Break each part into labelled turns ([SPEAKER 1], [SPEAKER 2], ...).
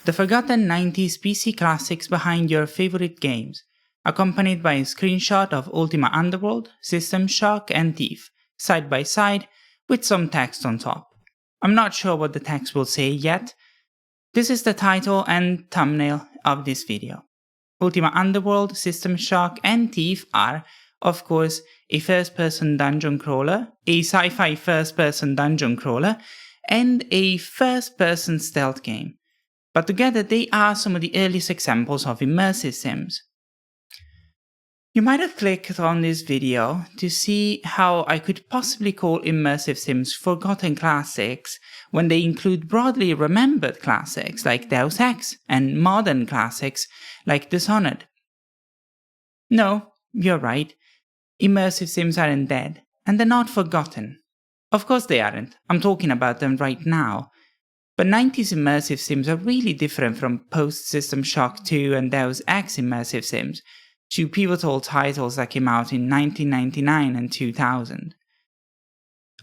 [SPEAKER 1] the forgotten 90s PC classics behind your favorite games, accompanied by a screenshot of Ultima Underworld, System Shock, and Thief, side by side, with some text on top. I'm not sure what the text will say yet. This is the title and thumbnail of this video. Ultima Underworld, System Shock, and Thief are, of course, a first-person dungeon crawler, a sci-fi first-person dungeon crawler, and a first-person stealth game. But together they are some of the earliest examples of immersive sims. You might have clicked on this video to see how I could possibly call immersive sims forgotten classics when they include broadly remembered classics like Deus Ex and modern classics like Dishonored. No, you're right. Immersive sims aren't dead, and they're not forgotten. Of course they aren't, I'm talking about them right now. But 90s immersive sims are really different from post-System Shock 2 and Deus Ex immersive sims, two pivotal titles that came out in 1999 and 2000.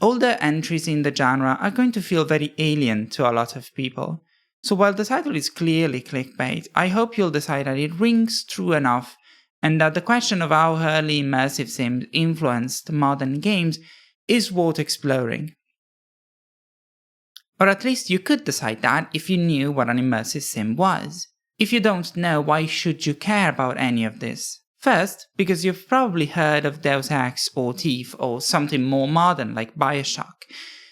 [SPEAKER 1] Older entries in the genre are going to feel very alien to a lot of people, so while the title is clearly clickbait, I hope you'll decide that it rings true enough and that the question of how early immersive sims influenced modern games is worth exploring. Or at least you could decide that if you knew what an immersive sim was. If you don't know, why should you care about any of this? First, because you've probably heard of Deus Ex or Thief or something more modern like Bioshock,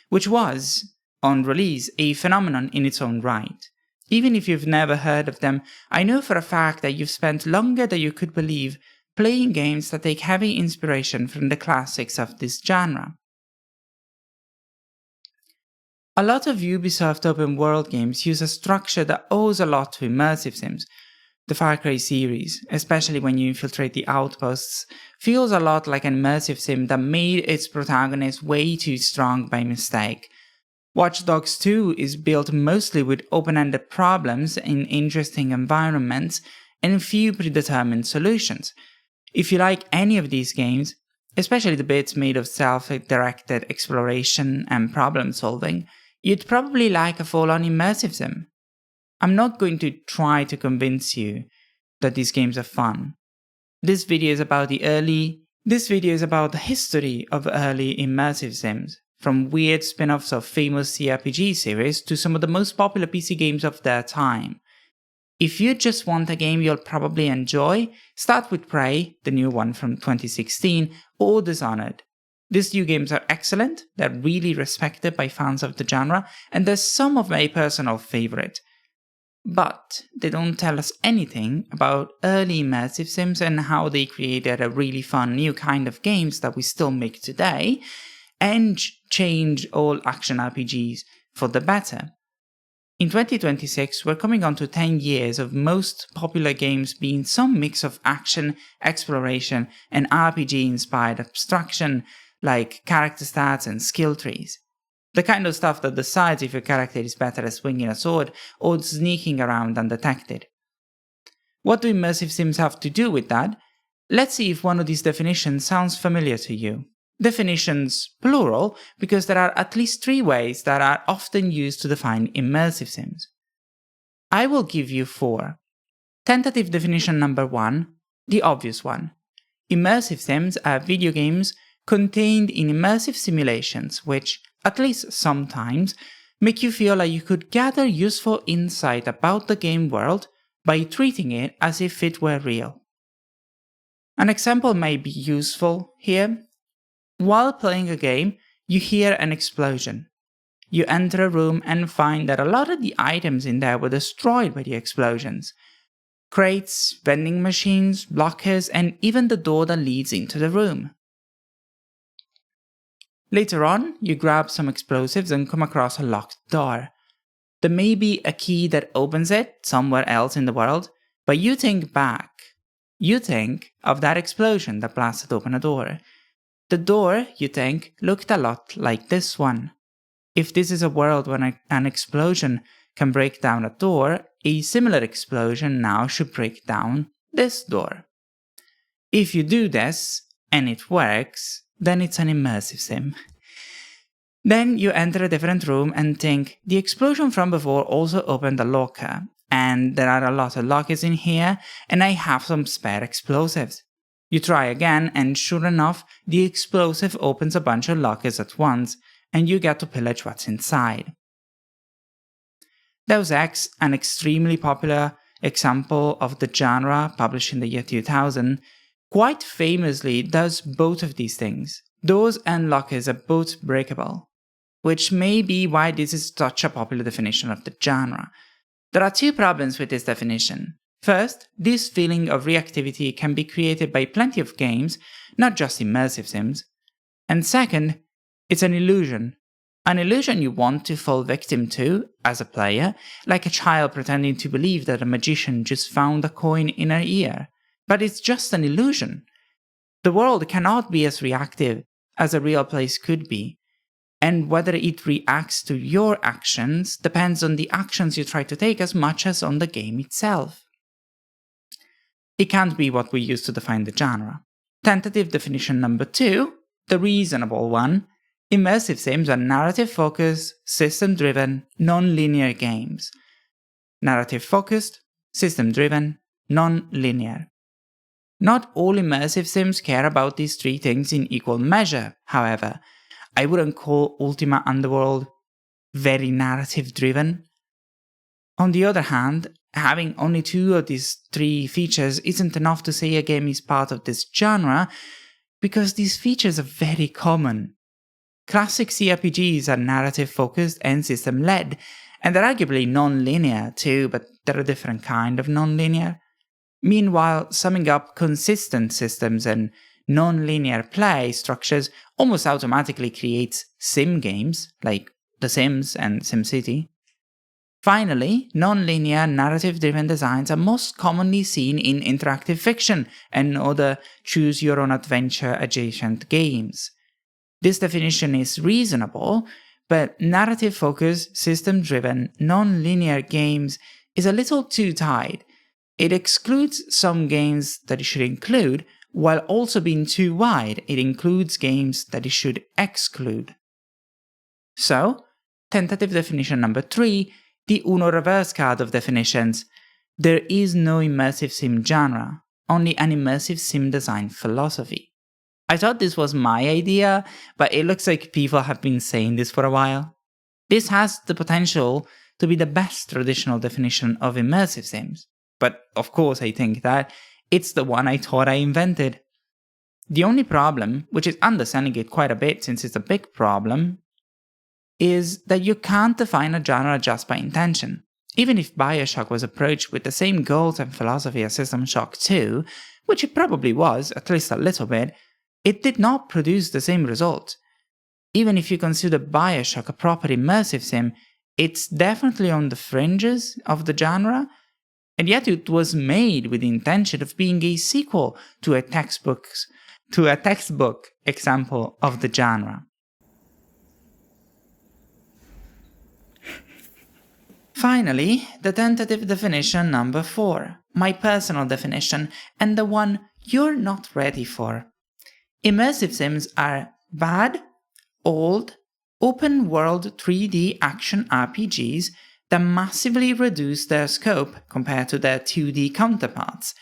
[SPEAKER 1] which was, on release, a phenomenon in its own right. Even if you've never heard of them, I know for a fact that you've spent longer than you could believe playing games that take heavy inspiration from the classics of this genre. A lot of Ubisoft open world games use a structure that owes a lot to immersive sims. The Far Cry series, especially when you infiltrate the outposts, feels a lot like an immersive sim that made its protagonist way too strong by mistake. Watch Dogs 2 is built mostly with open-ended problems in interesting environments and few predetermined solutions. If you like any of these games, especially the bits made of self-directed exploration and problem solving, you'd probably like a full-on immersive sim. I'm not going to try to convince you that these games are fun. This video is about the history of early immersive sims, from weird spin-offs of famous CRPG series to some of the most popular PC games of their time. If you just want a game you'll probably enjoy, start with Prey, the new one from 2016, or Dishonored. These two games are excellent, they're really respected by fans of the genre, and they're some of my personal favorite. But they don't tell us anything about early immersive sims and how they created a really fun new kind of games that we still make today, and change all action RPGs for the better. In 2026, we're coming on to 10 years of most popular games being some mix of action, exploration, and RPG-inspired abstraction, like character stats and skill trees. The kind of stuff that decides if your character is better at swinging a sword or sneaking around undetected. What do immersive sims have to do with that? Let's see if one of these definitions sounds familiar to you. Definitions plural, because there are at least 3 ways that are often used to define immersive sims. I will give you 4. Tentative definition number 1, the obvious one. Immersive sims are video games contained in immersive simulations which, at least sometimes, make you feel like you could gather useful insight about the game world by treating it as if it were real. An example may be useful here. While playing a game, you hear an explosion. You enter a room and find that a lot of the items in there were destroyed by the explosions. Crates, vending machines, lockers, and even the door that leads into the room. Later on, you grab some explosives and come across a locked door. There may be a key that opens it somewhere else in the world, but you think back. You think of that explosion that blasted open a door. The door, you think, looked a lot like this one. If this is a world where an explosion can break down a door, a similar explosion now should break down this door. If you do this, and it works, then it's an immersive sim. Then you enter a different room and think, the explosion from before also opened a locker. and there are a lot of lockers in here, and I have some spare explosives. You try again, and sure enough, the explosive opens a bunch of lockers at once, and you get to pillage what's inside. Deus Ex, an extremely popular example of the genre published in the year 2000, quite famously does both of these things. Doors and lockers are both breakable, which may be why this is such a popular definition of the genre. There are two problems with this definition. First, this feeling of reactivity can be created by plenty of games, not just immersive sims. And second, it's an illusion. An illusion you want to fall victim to as a player, like a child pretending to believe that a magician just found a coin in her ear. But it's just an illusion. The world cannot be as reactive as a real place could be, and whether it reacts to your actions depends on the actions you try to take as much as on the game itself. It can't be what we use to define the genre. Tentative definition number 2, the reasonable one: immersive sims are narrative-focused, system-driven, non-linear games. Narrative-focused, system-driven, non-linear. Not all immersive sims care about these three things in equal measure, however. I wouldn't call Ultima Underworld very narrative-driven. On the other hand, having only 2 of these 3 features isn't enough to say a game is part of this genre, because these features are very common. Classic CRPGs are narrative-focused and system-led, and they're arguably non-linear too, but they're a different kind of non-linear. Meanwhile, summing up consistent systems and non-linear play structures almost automatically creates sim games, like The Sims and SimCity. Finally, non-linear narrative-driven designs are most commonly seen in interactive fiction and other choose-your-own-adventure adjacent games. This definition is reasonable, but narrative-focused, system-driven, non-linear games is a little too tight. It excludes some games that it should include, while also being too wide. It includes games that it should exclude. So, tentative definition number 3, the Uno reverse card of definitions. There is no immersive sim genre, only an immersive sim design philosophy. I thought this was my idea, but it looks like people have been saying this for a while. This has the potential to be the best traditional definition of immersive sims, but of course I think that it's the one I thought I invented. The only problem, which is understanding it quite a bit since it's a big problem, is that you can't define a genre just by intention. Even if Bioshock was approached with the same goals and philosophy as System Shock 2, which it probably was, at least a little bit, it did not produce the same result. Even if you consider Bioshock a proper immersive sim, it's definitely on the fringes of the genre, and yet it was made with the intention of being a sequel to a textbook example of the genre. Finally, the tentative definition number 4, my personal definition, and the one you're not ready for. Immersive sims are bad, old, open-world 3D action RPGs that massively reduce their scope compared to their 2D counterparts.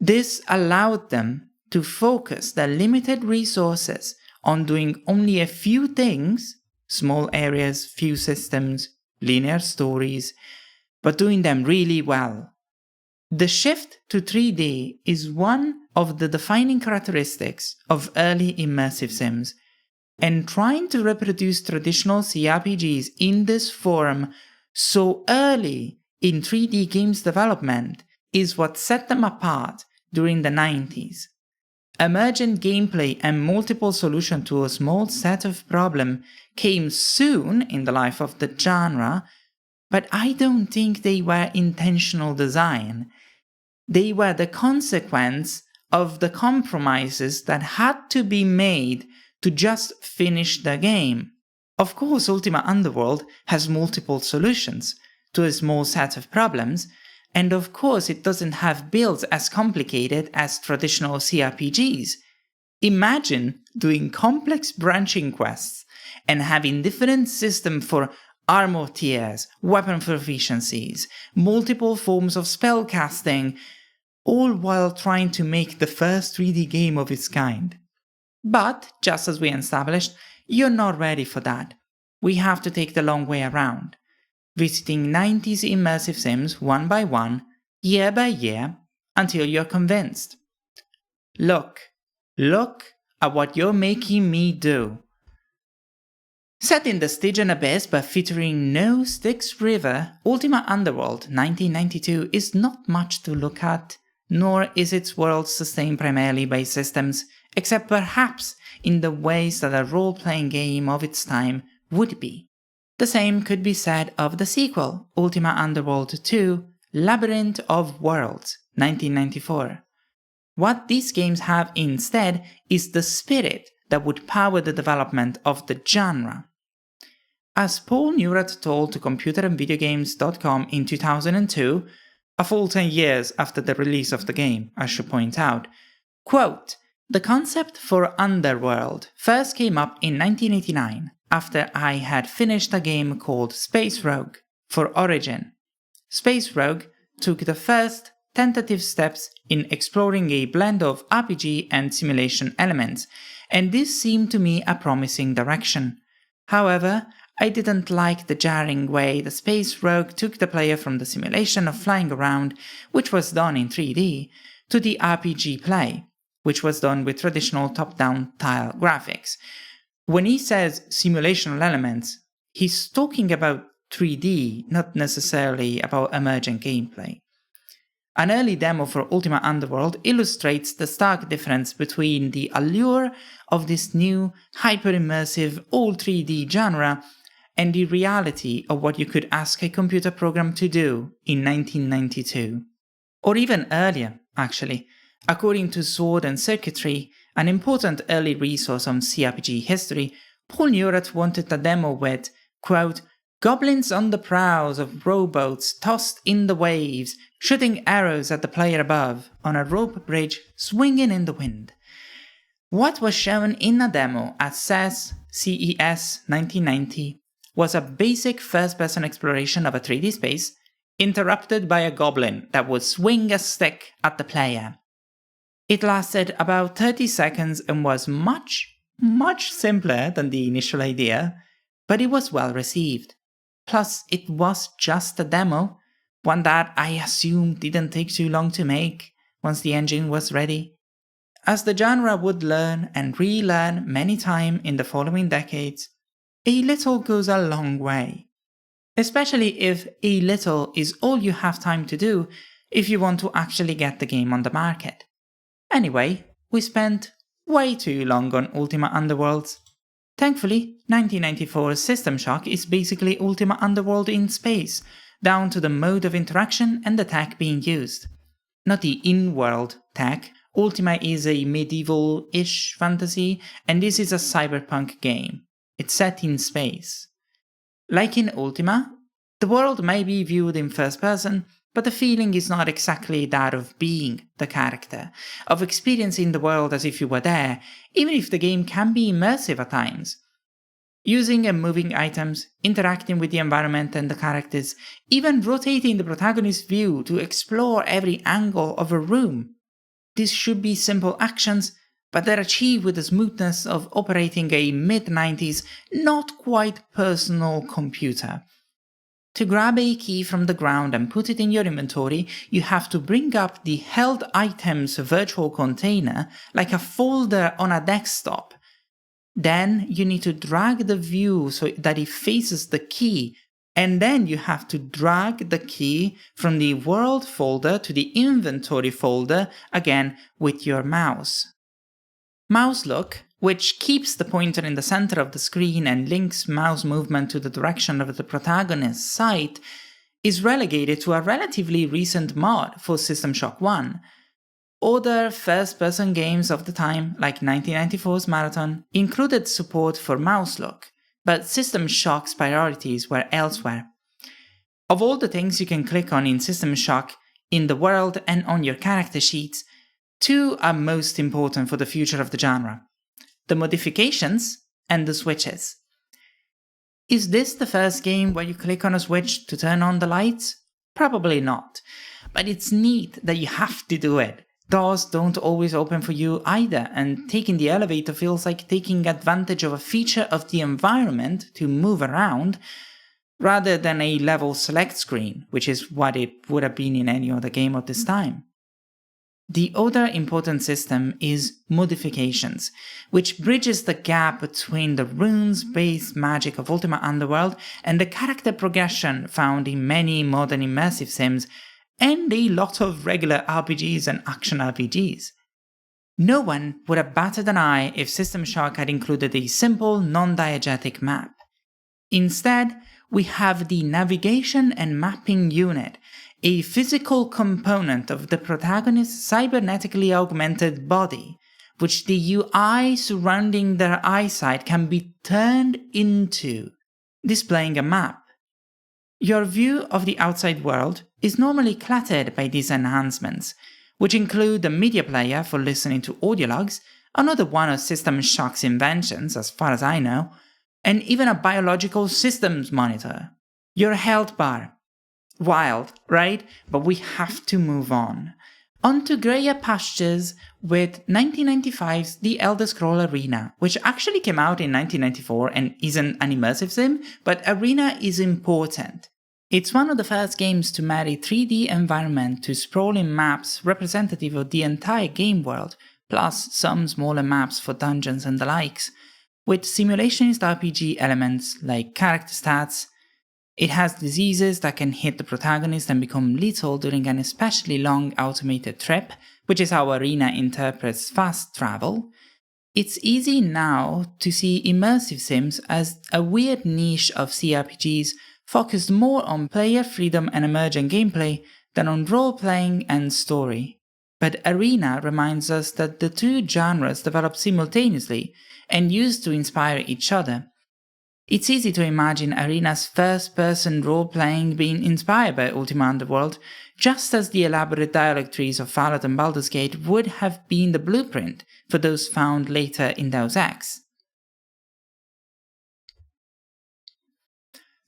[SPEAKER 1] This allowed them to focus their limited resources on doing only a few things, small areas, few systems, linear stories, but doing them really well. The shift to 3D is one of the defining characteristics of early immersive sims, and trying to reproduce traditional CRPGs in this form so early in 3D games development is what set them apart during the 90s. Emergent gameplay and multiple solutions to a small set of problems came soon in the life of the genre, but I don't think they were intentional design. They were the consequence of the compromises that had to be made to just finish the game. Of course, Ultima Underworld has multiple solutions to a small set of problems, and of course it doesn't have builds as complicated as traditional CRPGs. Imagine doing complex branching quests and having different systems for armor tiers, weapon proficiencies, multiple forms of spell casting, all while trying to make the first 3D game of its kind. But, just as we established, you're not ready for that. We have to take the long way around, visiting 90s immersive sims one by one, year by year, until you're convinced. Look at what you're making me do. Set in the Stygian Abyss but featuring no Styx River, Ultima Underworld 1992 is not much to look at, nor is its world sustained primarily by systems, except perhaps in the ways that a role-playing game of its time would be. The same could be said of the sequel, Ultima Underworld 2, Labyrinth of Worlds 1994. What these games have instead is the spirit that would power the development of the genre. As Paul Neurath told to computerandvideogames.com in 2002, a full 10 years after the release of the game, I should point out, quote, "The concept for Underworld first came up in 1989 after I had finished a game called Space Rogue for Origin. Space Rogue took the first tentative steps in exploring a blend of RPG and simulation elements, and this seemed to me a promising direction. However, I didn't like the jarring way the Space Rogue took the player from the simulation of flying around, which was done in 3D, to the RPG play, which was done with traditional top-down tile graphics." When he says simulational elements, he's talking about 3D, not necessarily about emergent gameplay. An early demo for Ultima Underworld illustrates the stark difference between the allure of this new, hyper-immersive, all 3D genre and the reality of what you could ask a computer program to do in 1992. Or even earlier, actually. According to Sword and Circuitry, an important early resource on CRPG history, Paul Neurath wanted a demo with, quote, "goblins on the prows of rowboats tossed in the waves, shooting arrows at the player above, on a rope bridge swinging in the wind." What was shown in a demo at CES 1990 was a basic first-person exploration of a 3D space, interrupted by a goblin that would swing a stick at the player. It lasted about 30 seconds and was much simpler than the initial idea, but it was well received. Plus, it was just a demo, one that I assume didn't take too long to make once the engine was ready. As the genre would learn and relearn many times in the following decades, a little goes a long way. Especially if a little is all you have time to do if you want to actually get the game on the market. Anyway, we spent way too long on Ultima Underworlds. Thankfully, 1994's System Shock is basically Ultima Underworld in space, down to the mode of interaction and the tech being used. Not the in-world tech, Ultima is a medieval-ish fantasy, and this is a cyberpunk game. It's set in space. Like in Ultima, the world may be viewed in first person, but the feeling is not exactly that of being the character, of experiencing the world as if you were there, even if the game can be immersive at times. Using and moving items, interacting with the environment and the characters, even rotating the protagonist's view to explore every angle of a room. These should be simple actions, but they're achieved with the smoothness of operating a mid-90s, not quite personal computer. To grab a key from the ground and put it in your inventory, you have to bring up the held items virtual container like a folder on a desktop. Then you need to drag the view so that it faces the key, and then you have to drag the key from the world folder to the inventory folder, again with your mouse. Mouse look, which keeps the pointer in the center of the screen and links mouse movement to the direction of the protagonist's sight, is relegated to a relatively recent mod for System Shock 1. Other first-person games of the time, like 1994's Marathon, included support for mouse look, but System Shock's priorities were elsewhere. Of all the things you can click on in System Shock, in the world and on your character sheets, two are most important for the future of the genre: the modifications and the switches. Is this the first game where you click on a switch to turn on the lights? Probably not. But it's neat that you have to do it. Doors don't always open for you either, and taking the elevator feels like taking advantage of a feature of the environment to move around, rather than a level select screen, which is what it would have been in any other game of this time. The other important system is modifications, which bridges the gap between the runes-based magic of Ultima Underworld and the character progression found in many modern immersive sims, and a lot of regular RPGs and action RPGs. No one would have batted an eye if System Shock had included a simple, non-diegetic map. Instead, we have the Navigation and Mapping Unit, a physical component of the protagonist's cybernetically augmented body, which the UI surrounding their eyesight can be turned into, displaying a map. Your view of the outside world is normally cluttered by these enhancements, which include the media player for listening to audio logs, another one of System Shock's inventions as far as I know, and even a biological systems monitor. Your health bar. Wild, right? But we have to move on. On to grayer pastures with 1995's The Elder Scrolls Arena, which actually came out in 1994 and isn't an immersive sim, but Arena is important. It's one of the first games to marry 3D environment to sprawling maps representative of the entire game world, plus some smaller maps for dungeons and the likes, with simulationist RPG elements like character stats. It has diseases that can hit the protagonist and become lethal during an especially long automated trip, which is how Arena interprets fast travel. It's easy now to see immersive sims as a weird niche of CRPGs focused more on player freedom and emergent gameplay than on role-playing and story. But Arena reminds us that the two genres develop simultaneously and used to inspire each other. It's easy to imagine Arena's first-person role-playing being inspired by Ultima Underworld, just as the elaborate dialogue trees of Fallout and Baldur's Gate would have been the blueprint for those found later in Deus Ex.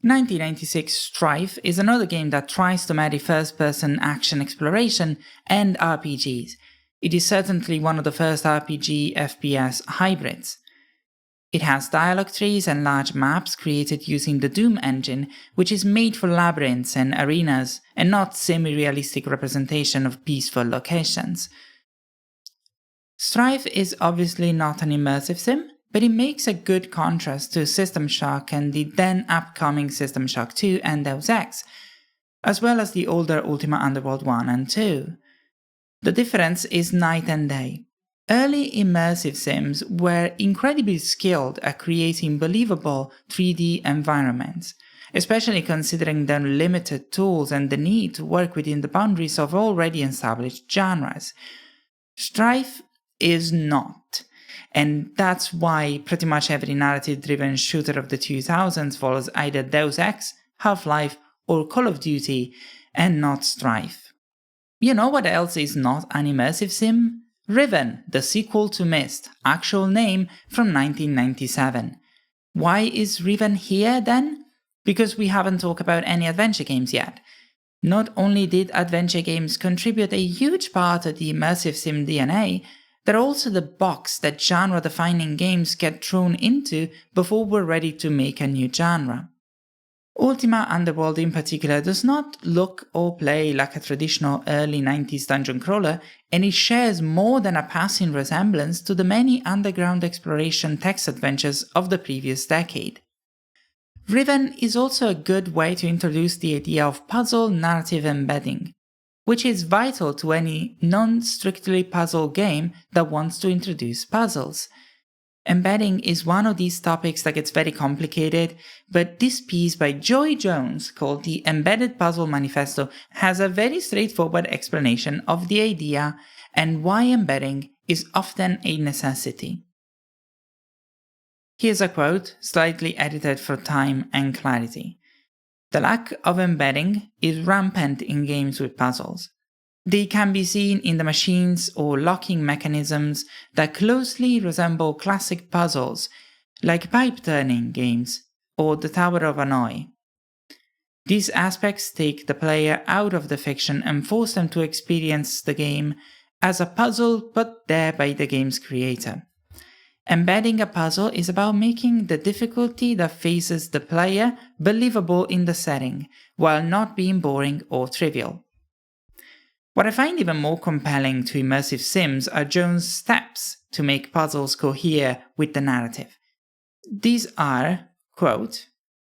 [SPEAKER 1] 1996 Strife is another game that tries to marry first-person action exploration and RPGs. It is certainly one of the first RPG FPS hybrids. It has dialogue trees and large maps created using the Doom engine, which is made for labyrinths and arenas, and not semi-realistic representation of peaceful locations. Strife is obviously not an immersive sim, but it makes a good contrast to System Shock and the then upcoming System Shock 2 and Deus Ex, as well as the older Ultima Underworld 1 and 2. The difference is night and day. Early immersive sims were incredibly skilled at creating believable 3D environments, especially considering their limited tools and the need to work within the boundaries of already established genres. Strife is not, and that's why pretty much every narrative-driven shooter of the 2000s follows either Deus Ex, Half-Life, or Call of Duty, and not Strife. You know what else is not an immersive sim? Riven, the sequel to Myst, actual name from 1997. Why is Riven here then? Because we haven't talked about any adventure games yet. Not only did adventure games contribute a huge part of the immersive sim DNA, they're also the box that genre-defining games get thrown into before we're ready to make a new genre. Ultima Underworld in particular does not look or play like a traditional early 90s dungeon crawler, and it shares more than a passing resemblance to the many underground exploration text adventures of the previous decade. Riven is also a good way to introduce the idea of puzzle narrative embedding, which is vital to any non-strictly puzzle game that wants to introduce puzzles. Embedding is one of these topics that gets very complicated, but this piece by Joy Jones, called the Embedded Puzzle Manifesto, has a very straightforward explanation of the idea and why embedding is often a necessity. Here's a quote, slightly edited for time and clarity. The lack of embedding is rampant in games with puzzles. They can be seen in the machines or locking mechanisms that closely resemble classic puzzles, like pipe-turning games, or the Tower of Hanoi. These aspects take the player out of the fiction and force them to experience the game as a puzzle put there by the game's creator. Embedding a puzzle is about making the difficulty that faces the player believable in the setting, while not being boring or trivial. What I find even more compelling to immersive sims are Jones' steps to make puzzles cohere with the narrative. These are, quote,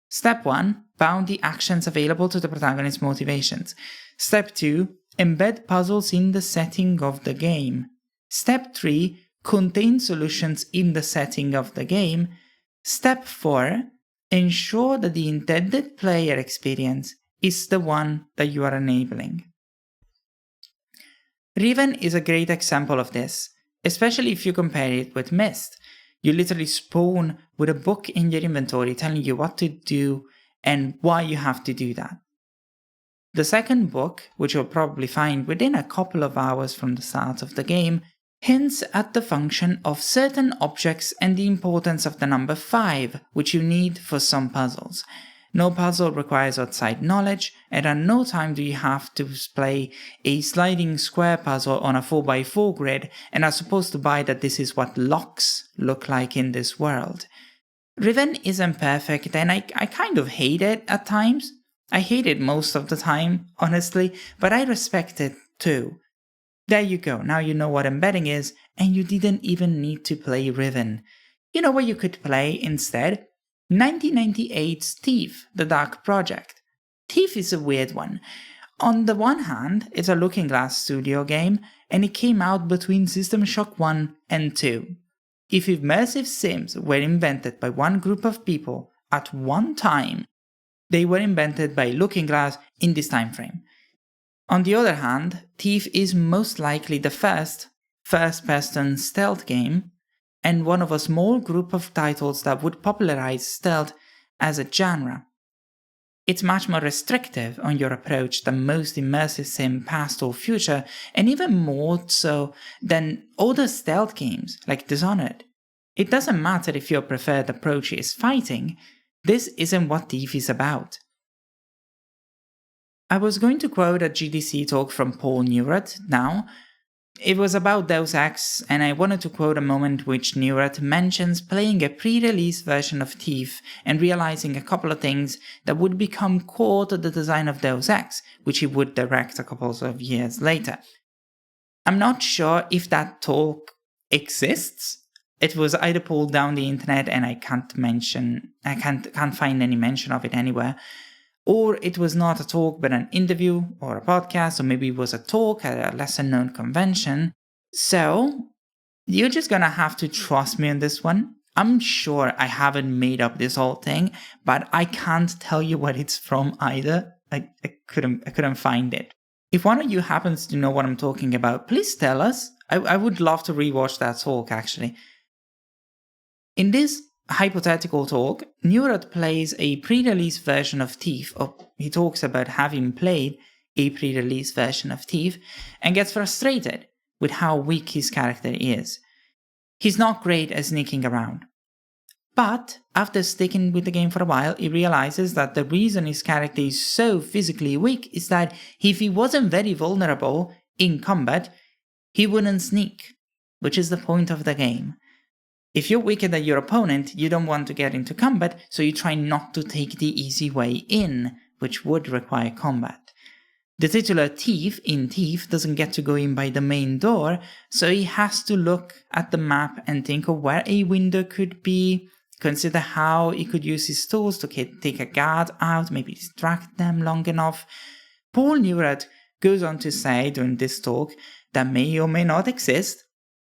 [SPEAKER 1] Step 1. Bound the actions available to the protagonist's motivations. Step 2. Embed puzzles in the setting of the game. Step 3. Contain solutions in the setting of the game. Step 4. Ensure that the intended player experience is the one that you are enabling. Riven is a great example of this, especially if you compare it with Myst. You literally spawn with a book in your inventory telling you what to do and why you have to do that. The second book, which you'll probably find within a couple of hours from the start of the game, hints at the function of certain objects and the importance of the number 5, which you need for some puzzles. No puzzle requires outside knowledge, and at no time do you have to play a sliding square puzzle on a 4x4 grid and are supposed to buy that this is what locks look like in this world. Riven isn't perfect, and I kind of hate it at times. I hate it most of the time, honestly, but I respect it too. There you go, now you know what embedding is, and you didn't even need to play Riven. You know what you could play instead? 1998's Thief, The Dark Project. Thief is a weird one. On the one hand, it's a Looking Glass studio game, and it came out between System Shock 1 and 2. If immersive sims were invented by one group of people at one time, they were invented by Looking Glass in this time frame. On the other hand, Thief is most likely the first-person stealth game, and one of a small group of titles that would popularize stealth as a genre. It's much more restrictive on your approach than most immersive sim past or future, and even more so than other stealth games like Dishonored. It doesn't matter if your preferred approach is fighting, this isn't what Thief is about. I was going to quote a GDC talk from Paul Neurath now. It was about Deus Ex, and I wanted to quote a moment which Neurath mentions playing a pre-release version of Thief and realizing a couple of things that would become core to the design of Deus Ex, which he would direct a couple of years later. I'm not sure if that talk exists. It was either pulled down the internet and I can't find any mention of it anywhere, or it was not a talk but an interview or a podcast, or maybe it was a talk at a lesser known convention. So you're just gonna have to trust me on this one. I'm sure I haven't made up this whole thing, but I can't tell you what it's from either. I couldn't find it. If one of you happens to know what I'm talking about, please tell us. I would love to rewatch that talk actually. In this hypothetical talk, Neurath plays a pre-release version of Thief, or he talks about having played a pre-release version of Thief, and gets frustrated with how weak his character is. He's not great at sneaking around. But after sticking with the game for a while, he realizes that the reason his character is so physically weak is that if he wasn't very vulnerable in combat, he wouldn't sneak, which is the point of the game. If you're weaker than your opponent, you don't want to get into combat, so you try not to take the easy way in, which would require combat. The titular thief in Thief doesn't get to go in by the main door, so he has to look at the map and think of where a window could be, consider how he could use his tools to take a guard out, maybe distract them long enough. Paul Neurath goes on to say during this talk that may or may not exist,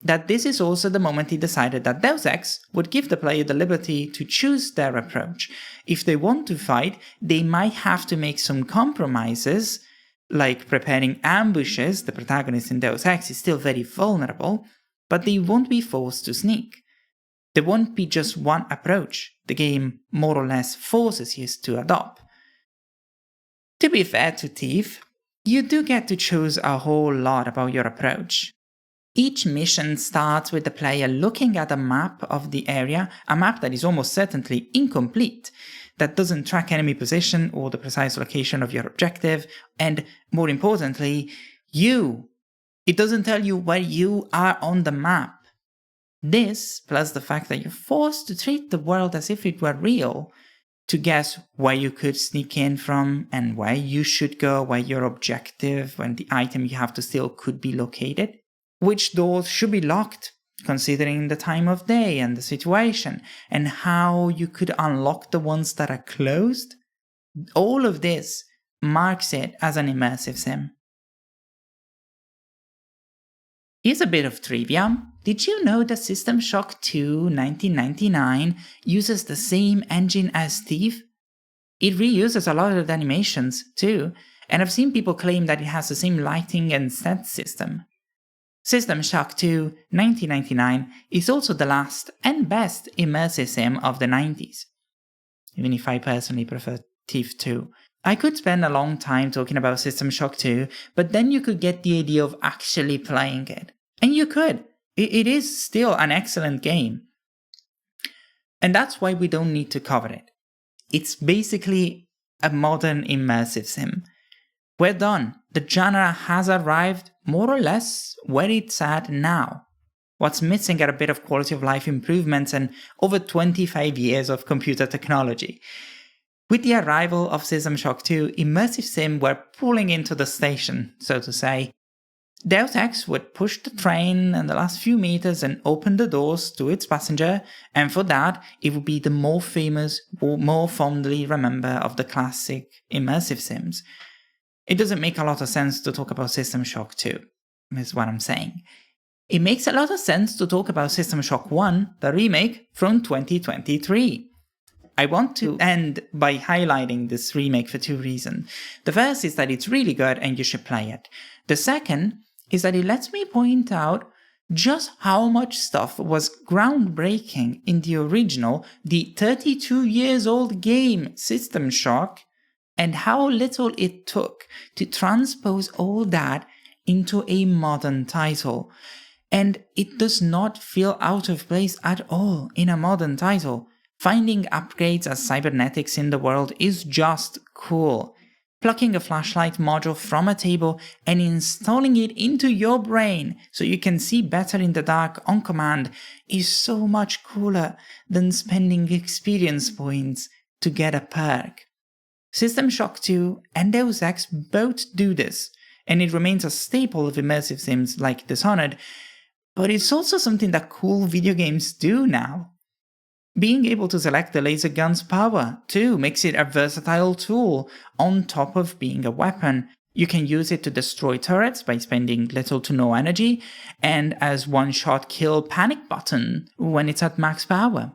[SPEAKER 1] that this is also the moment he decided that Deus Ex would give the player the liberty to choose their approach. If they want to fight, they might have to make some compromises, like preparing ambushes. The protagonist in Deus Ex is still very vulnerable, but they won't be forced to sneak. There won't be just one approach the game more or less forces you to adopt. To be fair to Thief, you do get to choose a whole lot about your approach. Each mission starts with the player looking at a map of the area, a map that is almost certainly incomplete, that doesn't track enemy position or the precise location of your objective, and more importantly, it doesn't tell you where you are on the map. This, plus the fact that you're forced to treat the world as if it were real, to guess where you could sneak in from and where you should go, where your objective and the item you have to steal could be located, which doors should be locked, considering the time of day and the situation, and how you could unlock the ones that are closed. All of this marks it as an immersive sim. Here's a bit of trivia. Did you know that System Shock 2 1999 uses the same engine as Thief? It reuses a lot of the animations too, and I've seen people claim that it has the same lighting and set system. System Shock 2 1999 is also the last and best immersive sim of the 90s, even if I personally prefer Thief 2. I could spend a long time talking about System Shock 2, but then you could get the idea of actually playing it. And you could. It is still an excellent game. And that's why we don't need to cover it. It's basically a modern immersive sim. We're done. The genre has arrived more or less where it's at now. What's missing are a bit of quality of life improvements and over 25 years of computer technology. With the arrival of System Shock 2, immersive sim were pulling into the station, so to say. Deus Ex would push the train in the last few meters and open the doors to its passenger, and for that, it would be the more famous or more fondly remember of the classic immersive sims. It doesn't make a lot of sense to talk about System Shock 2, is what I'm saying. It makes a lot of sense to talk about System Shock 1, the remake from 2023. I want to end by highlighting this remake for two reasons. The first is that it's really good and you should play it. The second is that it lets me point out just how much stuff was groundbreaking in the original, the 32 years old game System Shock, and how little it took to transpose all that into a modern title. And it does not feel out of place at all in a modern title. Finding upgrades as cybernetics in the world is just cool. Plucking a flashlight module from a table and installing it into your brain so you can see better in the dark on command is so much cooler than spending experience points to get a perk. System Shock 2 and Deus Ex both do this, and it remains a staple of immersive sims like Dishonored, but it's also something that cool video games do now. Being able to select the laser gun's power, too, makes it a versatile tool. On top of being a weapon, you can use it to destroy turrets by spending little to no energy, and as one-shot kill panic button when it's at max power.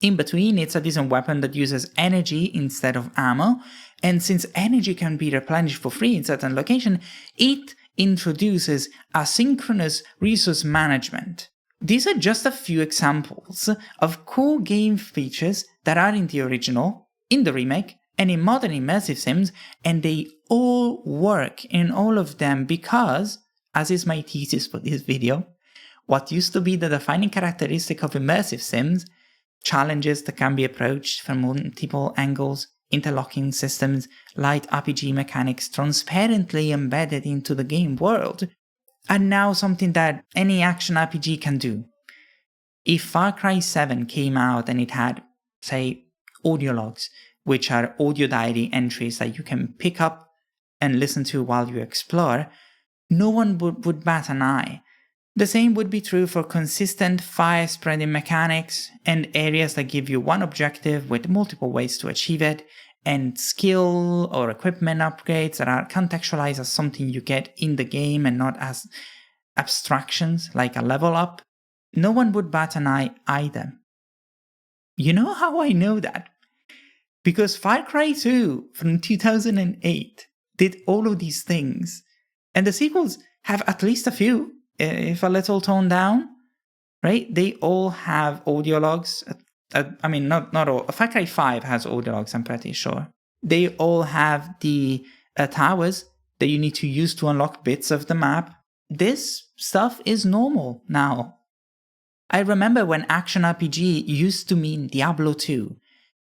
[SPEAKER 1] In between, it's a decent weapon that uses energy instead of ammo, and since energy can be replenished for free in certain locations, it introduces asynchronous resource management. These are just a few examples of cool game features that are in the original, in the remake, and in modern immersive sims, and they all work in all of them because, as is my thesis for this video, what used to be the defining characteristic of immersive sims, challenges that can be approached from multiple angles, interlocking systems, light RPG mechanics transparently embedded into the game world, are now something that any action RPG can do. If Far Cry 7 came out and it had, say, audio logs, which are audio diary entries that you can pick up and listen to while you explore, no one would bat an eye. The same would be true for consistent fire spreading mechanics and areas that give you one objective with multiple ways to achieve it, and skill or equipment upgrades that are contextualized as something you get in the game and not as abstractions like a level up. No one would bat an eye either. You know how I know that? Because Far Cry 2 from 2008 did all of these things, and the sequels have at least a few, if a little toned down, right? They all have audio logs. I mean, not all. Far Cry 5 has audio logs, I'm pretty sure. They all have the towers that you need to use to unlock bits of the map. this stuff is normal now. I remember when action RPG used to mean Diablo 2.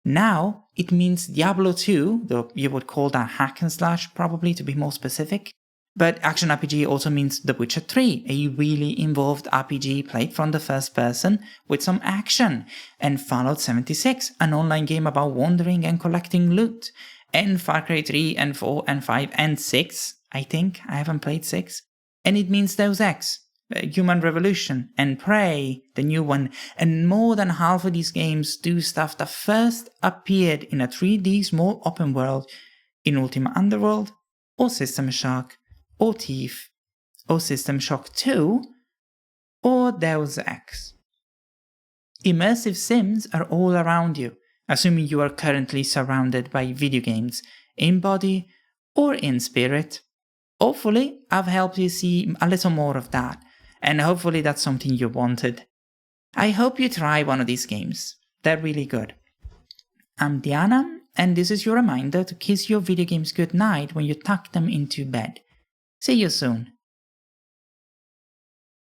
[SPEAKER 1] Now it means Diablo 2, though you would call that hack and slash probably to be more specific. But action RPG also means The Witcher 3, a really involved RPG played from the first person with some action, and Fallout 76, an online game about wandering and collecting loot, and Far Cry 3 and 4 and 5 and 6, I think, I haven't played 6, and it means Deus Ex, Human Revolution, and Prey, the new one, and more than half of these games do stuff that first appeared in a 3D small open world in Ultima Underworld, or System Shock, or Thief, or System Shock 2, or Deus Ex. Immersive sims are all around you, assuming you are currently surrounded by video games, in body or in spirit. Hopefully, I've helped you see a little more of that, and hopefully that's something you wanted. I hope you try one of these games. They're really good. I'm Diana, and this is your reminder to kiss your video games goodnight when you tuck them into bed. See you soon.